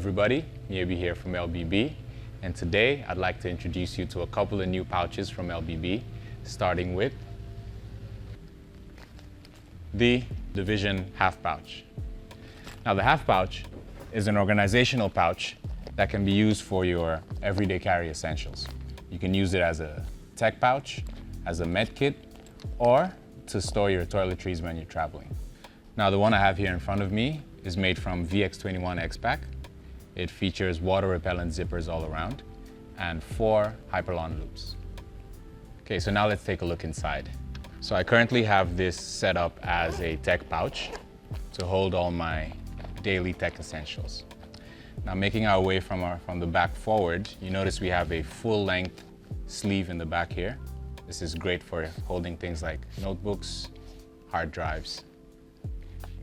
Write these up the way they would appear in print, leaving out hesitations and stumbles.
everybody, Miyabi here from LBB, and today I'd like to introduce you to a couple of new pouches from LBB, starting with the Division Half Pouch. Now the Half Pouch is an organizational pouch that can be used for your everyday carry essentials. You can use it as a tech pouch, as a Medkit, or to store your toiletries when you're traveling. Now the one I have here in front of me is made from VX21 X-Pack. It features water repellent zippers all around and 4 Hyperlon loops. Okay, so now let's take a look inside. So I currently have this set up as a tech pouch to hold all my daily tech essentials. Now making our way from the back forward, you notice we have a full-length sleeve in the back here. This is great for holding things like notebooks, hard drives,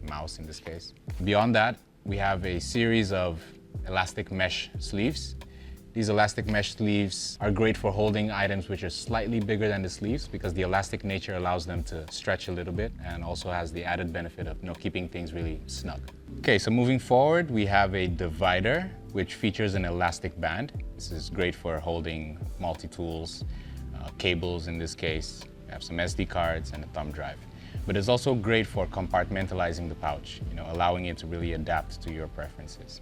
mouse in this case. Beyond that, we have a series of elastic mesh sleeves. These elastic mesh sleeves are great for holding items which are slightly bigger than the sleeves because the elastic nature allows them to stretch a little bit and also has the added benefit of keeping things really snug. Okay, so moving forward, we have a divider which features an elastic band. This is great for holding multi-tools, cables in this case. We have some SD cards and a thumb drive. But it's also great for compartmentalizing the pouch, allowing it to really adapt to your preferences.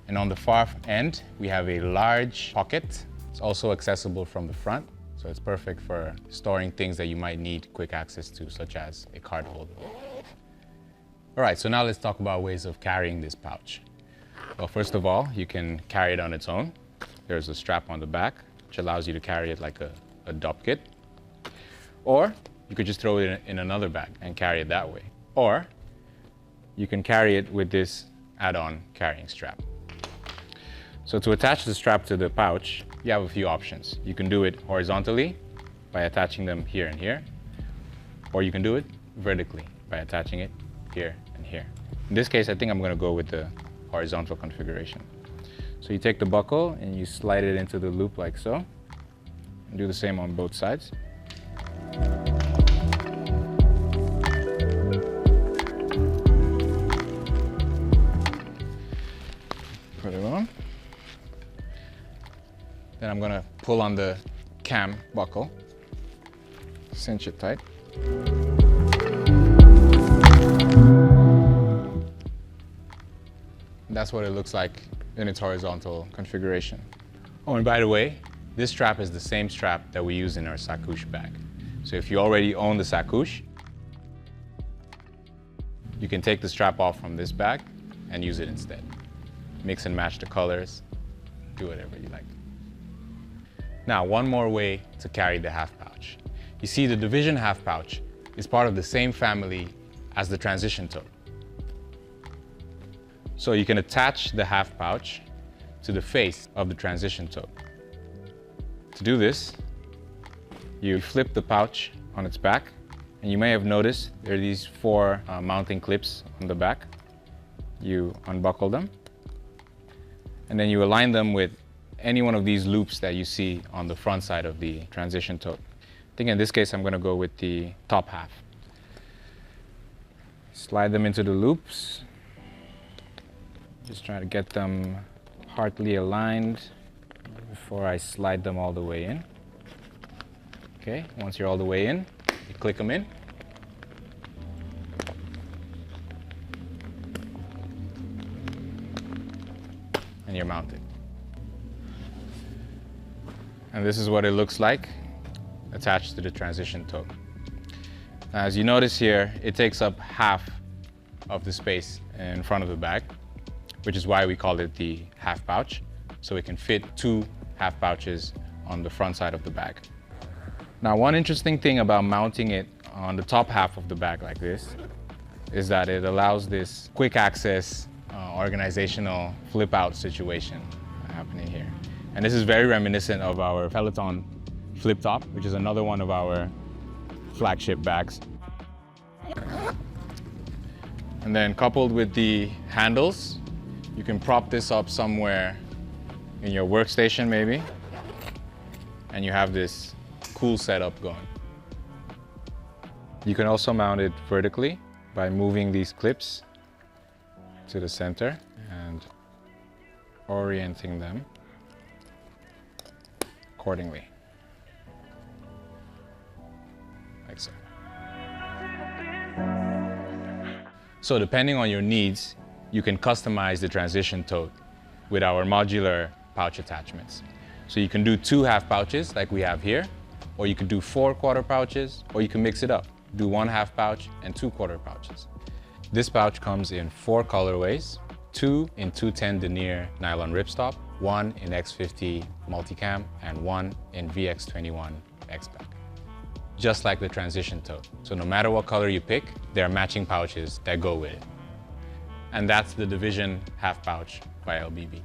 And on the far end, we have a large pocket. It's also accessible from the front, so it's perfect for storing things that you might need quick access to, such as a card holder. All right, so now let's talk about ways of carrying this pouch. Well, first of all, you can carry it on its own. There's a strap on the back, which allows you to carry it like a drop kit. Or you could just throw it in another bag and carry it that way. Or you can carry it with this add-on carrying strap. So to attach the strap to the pouch, you have a few options. You can do it horizontally by attaching them here and here, or you can do it vertically by attaching it here and here. In this case, I think I'm going to go with the horizontal configuration. So you take the buckle and you slide it into the loop like so, and do the same on both sides. Put it on. Then I'm gonna pull on the cam buckle, cinch it tight. That's what it looks like in its horizontal configuration. Oh, and by the way, this strap is the same strap that we use in our sacoche bag. So if you already own the sacoche, you can take the strap off from this bag and use it instead. Mix and match the colors, do whatever you like. Now, one more way to carry the half pouch. You see, the Division Half Pouch is part of the same family as the Transition Tote. So you can attach the half pouch to the face of the Transition Tote. To do this, you flip the pouch on its back, and you may have noticed there are these 4 mounting clips on the back. You unbuckle them, and then you align them with any one of these loops that you see on the front side of the Transition Tote. I think in this case, I'm going to go with the top half. Slide them into the loops. Just try to get them partly aligned before I slide them all the way in. Okay, once you're all the way in, you click them in. And you're mounted. And this is what it looks like attached to the Transition Tote. Now, as you notice here, it takes up half of the space in front of the bag, which is why we call it the half pouch, so it can fit 2 half pouches on the front side of the bag. Now, one interesting thing about mounting it on the top half of the bag like this is that it allows this quick access organizational flip out situation happening here. And this is very reminiscent of our Peloton flip top, which is another one of our flagship bags. And then coupled with the handles, you can prop this up somewhere in your workstation maybe, and you have this cool setup going. You can also mount it vertically by moving these clips to the center and orienting them accordingly, like so. So depending on your needs, you can customize the Transition Tote with our modular pouch attachments. So you can do 2 half pouches like we have here, or you could do 4 quarter pouches, or you can mix it up. Do 1 half pouch and 2 quarter pouches. This pouch comes in 4 colorways, 2 in 210 denier nylon ripstop, 1 in X50 multicam, and 1 in VX21 X-Pack. Just like the Transition Tote. So no matter what color you pick, there are matching pouches that go with it. And that's the Division half pouch by LBB.